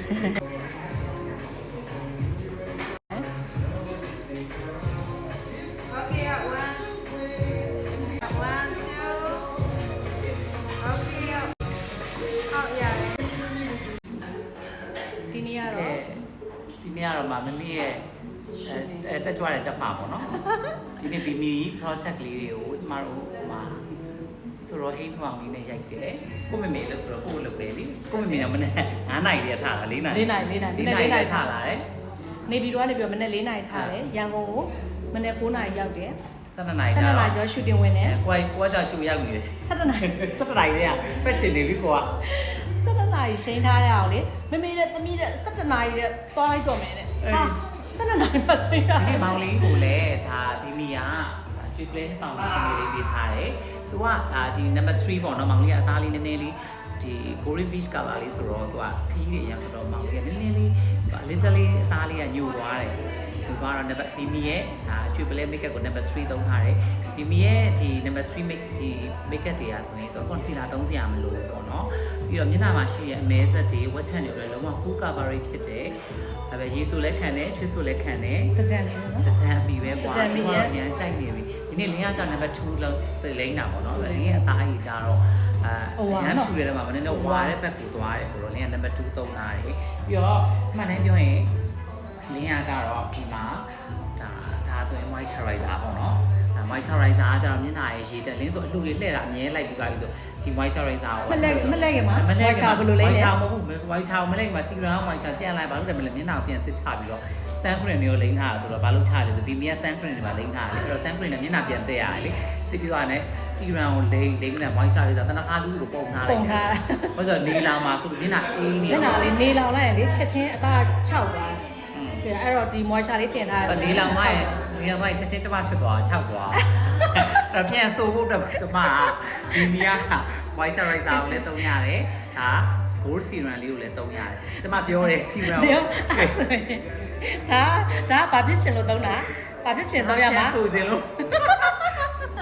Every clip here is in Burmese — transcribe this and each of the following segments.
ဒီနေ့ကတော့မမီးရဲ့တက်ကြွတဲ့ချက်ပါပေါ့နော်ဒီနေ့ဘီမီ project လေးတွေကိုကျမတို့ဆိုတော့ဟိန်းထွားလေးနဲ့ရိုက်တယ်ကိုမေမေလို့ဆိုတော့ကိုလုပ်တယ်လေကိုမေမေကမနေ့9နာရီတည်းထားတာ4နာရီထားလာတယ်နေပြည်တော်ကနေပြီးတော့မနေ့4နာရီထားတယ်ရန်ကုန်ကိုမနေ့9နာရီရောက်တယ်12နာရီကျော်ရှူတင်ဝင်တယ်ကိုကကြောက်ကြိုရောက်နေတယ်12နာရီတည်းဖက်ချင်နေပြီကိုက12နာရီရှင်းထားတဲ့အောင်လေမမေနဲ့သမီးတဲ့17နာရီတဲ့သွားလိုက်တော့မယ်တဲ့ဟာ12နာရီပတ်ချိန်ရဒီမောင်လေးကိုလည်းဒါဘီမီကကျွေးပလင်းဖောင်ဒေးရှင်းလေးပေးထားတယ်သူကဒီ number 3ပေါ့နော်မောင်လေးကအသားလေးနည်းနည်းလေးဒီ Golden Beach color လေးဆိုတော့သူကခီးတွေရမ်းတော့မောင်လေးကနည်းနည်းလေး little လေးအသားလေးကညိုသွားတယ်သူကတော့ number ဘီမီရဲ့ကျွေးပလင်း makeup ကို number 3သုံးထားတယ်ဘီမီရဲ့ဒီ number 3 ဒီ makeup တွေကဆိုရင်သူ concealer သုံးစရာမလိုဘူးပေါ့နော်ပြီးတော့မျက်နှာမှာရှိရဲ့အမဲဆက်တွေဝက်ချန်တွေလည်းလုံးဝ full coverage ဖြစ်တယ်ဒါပေမဲ့ရေဆိုလည်းခံတယ်ချွေးဆိုလည်းခံတယ်တကြံလေးနော်တကြံအမီပဲကွာဒီကရမ်းကြိုက်နေပြီဒီနေ့လင်းရကြ number 2လောက်လိမ့်တာပေါ့နော်လင်းရဲ့အသားကြီးကြတော့ရမ်းဖြူရဲမှာမနေ့တော့ဝါတဲ့ဘက်ကိုသွားတယ်ဆိုတော့လင်းက number 2သုံးထားတယ်ပြီးတော့မှန်တိုင်းပြောရင်လင်းရကတော့ဒီမှာဒါဆိုရင် moisturizer ပေါ့နော်moisturizer ကကျတော့မျက်နှာရဲ့ရေတက်လင်းဆိုအလှတွေလှည့်တာအမြဲလိုက်ပြီးသွားပြီဆိုဒီ moisturizer ကိုမလဲခင်မှာ moisturizer ဘယ်လိုလဲ moisturizer မဟုတ်ဘူး moisturizer မလဲခင်မှာ serum moisturizer ပြန်လိုက်ပါလို့တယ်မလဲမျက်နှာကိုပြန်စစ်ချပြီးတော့ sun cream မျိုးလိမ့်ထားတာဆိုတော့ဘာလို့ချလဲဆိုဒီမြက် sun cream တွေပါလိမ့်ထားတယ်အဲ့တော့ sun cream နဲ့မျက်နှာပြန်တက်ရတယ်လေတိပြီးသွားတယ် serum ကိုလိမ့်နဲ့ moisturizer တနခါလူကိုပုံထားလိုက်တယ်ဘာလို့နေလောင်မှာဆိုပြီးမျက်နှာအေးနေမျက်နှာလေးနေလောင်လိုက်ရင်လေချက်ချင်းအသား6သွားအဲ့တော့ဒီ moisturizer လေးတင်ထားတယ်နေလောင်သွားရင်ချက်ချင်းကျမဖြစ်သွား6သွားအဲ့ပြန်ဆိုဖို့တော့ကျမဒီမီယာ moisturizer ကိုလည်းသုံးရတယ်ဒါ gold serum လေးကိုလည်းသုံးရတယ်ကျမပြောတယ် serum ကိုဒါဘာဖြစ်ချင်လို့သုံးတာဘာဖြစ်ချင်တော့ရမှာဆိုချင်လို့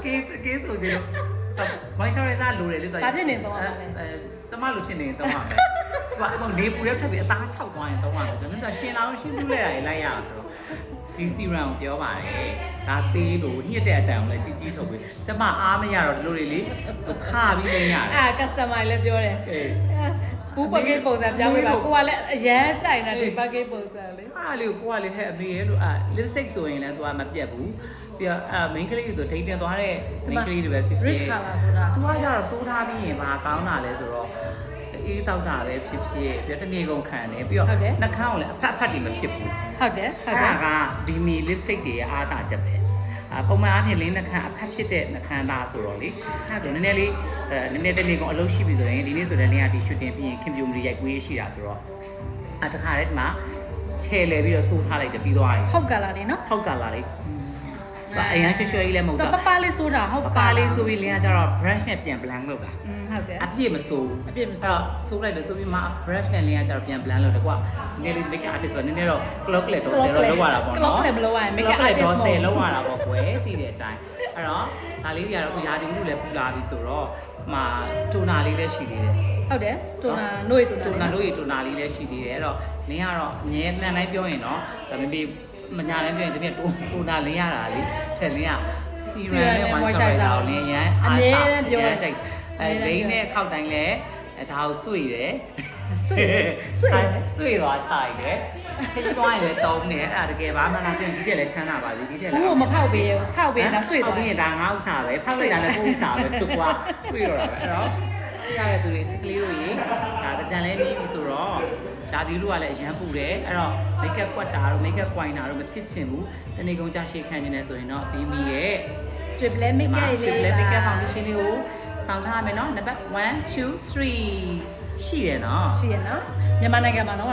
ကေးဆိုချင်လို့ moisturizer လိုတယ်လေတော့ဘာဖြစ်နေသုံးရလဲကျမလိုဖြစ်နေသုံးရမယ်ဘာအမေနေပူရက်ထပ်ပြီးအသား6သွားရင်သုံးရမယ်ကျွန်တော်ရှင်းလာအောင်ရှင်းပြလိုက်ရတယ်လိုက်ရအောင်ဆိုတော့ဒီ serum ကိုပြောပါတယ်ဒါသေးလို့ညှစ်တဲ့အတန်ကိုလည်းကြီးထုတ်ပြီးကျမအားမရတော့ဒီလိုတွေလေခါပြီးနေရတယ်customer လည်းပြောတယ်ဘူးပကေးပုံစံပြောင်းပေးပါကိုကလည်းအရန်ကြိုက်နေတာဒီပကေးပုံစံလေးအားလေးကိုကလည်းဟဲ့အမေရဲ့လို့lipstick ဆိုရင်လည်းသူကမပြတ်ဘူးပြီးတော့main ကလေးဆိုဒိတ်တင်သွားတဲ့ main ကလေးတွေပဲဖြစ်ဖြစ် rich color ဆိုတာသူကကျတော့စိုးထားပြီးရင်ဘာကောင်းတာလဲဆိုတော့အေးတောက်တာပဲဖြစ်ဖြစ်ပြီးတော့တနေ့ကုန်ခံတယ်ပြီးတော့နှာခေါင်းကိုလည်းအဖတ်တွေမဖြစ်ဘူးဟုတ်တယ်ဒါကဒီမီ lipstick တွေရဲ့အားသာချက်ပဲပုံမှန်အားဖြင့်လင်းနှာခမ်းအဖတ်ဖြစ်တဲ့နှာခမ်းသားဆိုတော့လေအဲ့တော့နည်းနည်းလေးနည်းနည်းတနေ့ကုန်အလုပ်ရှိပြီဆိုရင်ဒီနေ့ဆိုတဲ့လင်းကဒီ shooting ပြီးရင်ခင်ဗျူမီရိုက်ကွေးရှိတာဆိုတော့တခါတည်းဒီမှာချဲလဲပြီးတော့စိုးထားလိုက်တယ်ပြီးသွားပြီဟုတ်ကလာလေးနော်ဟုတ်ကလာလေးအရင်ရွှေရွှေကြီးလည်းမဟုတ်တာပပလေးစိုးတာဟုတ်ပပလေးစိုးပြီးလင်းကကျတော့ brush နဲ့ပြန် blend လုပ်တာဟုတ်တယ်အပြည့်မစိုးစိုးလိုက်လို့ဆိုပြီးမှ brush နဲ့လင်းကကျတော့ပြန် blend လုပ်တယ်ကွာနည်းလေး make artist ဆိုတော့နည်းနည်းတော့ clock လက်တော့10တော့လောက်ရတာပေါ့နော် clock လက်မလောက်ရရင် make artist တော့10လောက်ရတာပေါ့ကွယ်တည်တဲ့အတိုင်းအဲ့တော့ဒါလေးတွေကတော့ခုရာသီဥတုလည်းပူလာပြီဆိုတော့တိုနာလေးလည်းရှိသေးတယ်ဟုတ်တယ်တိုနာနှုတ်ရတိုနာတိုနာလေးလည်းရှိသေးတယ်အဲ့တော့လင်းကတော့အမြဲမှန်တိုင်းပြောရင်တော့ဒါပေမဲ့မညာလည်းပြောရင်တကယ်တိုနာလင်းရတာလေထက်လင်းကစီရန်နဲ့ moisturizer ကိုလင်းရန်အမြဲတမ်းပြောကြိုက်လိမ့်နဲ့ခောက်တိုင်းလည်းဒါကိုစွေတယ်စွေသွားချလိုက်တယ်ခင်းသွားရင်လည်းတုံးတယ်အဲ့ဒါတကယ်ဘာမှမပြောဒီတက်လည်းချမ်းသာပါစေဒီတက်လည်းဘူးမဖောက်ပေးဖောက်ပေးတာစွေသွားပြီးရင်ဒါငါဥစ္စာပဲဖောက်လိုက်တာလည်းကိုဥစ္စာပဲသူကစွေတော့တာပဲအဲ့တော့ရတဲ့သူတွေချစ်ကလေးတို့ရေဒါကြံလဲပြီးပြီဆိုတော့ဓာတီတို့ကလည်းအရန်ပူတယ်အဲ့တော့ makeup ကွက်တာတို့ makeup ကွိုင်တာတို့မဖြစ်ချင်ဘူးတနေ့ကုန်ကြရှေ့ခံနေတယ်ဆိုရင်တော့ဘီမီရဲ့ triple makeup foundation လေးကိုစောင်းထားမယ်နော်နံပါတ်1 2 3ရှိရနော်မြန်မာနိုင်ငံမှာနော်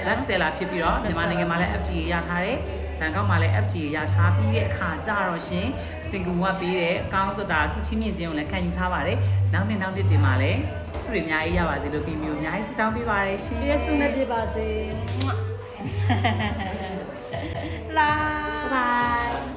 best seller ဖြစ်ပြီးတော့မြန်မာနိုင်ငံမှာလည်း FTA ရထားတယ်ဘန်ကောက်မှာလည်း FTA ရထားပြီးတဲ့အခါကျတော့ရှင်စင်ကာပူကပေးတဲ့အကောင်းဆိုတာစုချင်းမြင့်ခြင်းကိုလည်းခံယူထားပါတယ်နောက်နှစ်တင်မှာလည်းစုတွေအများကြီးရပါစေလို့ပြီးမျိုးအများကြီးဆုတောင်းပေးပါတယ်ရှင်ကျေးဇူးနဲ့ပြပါစေလာ bye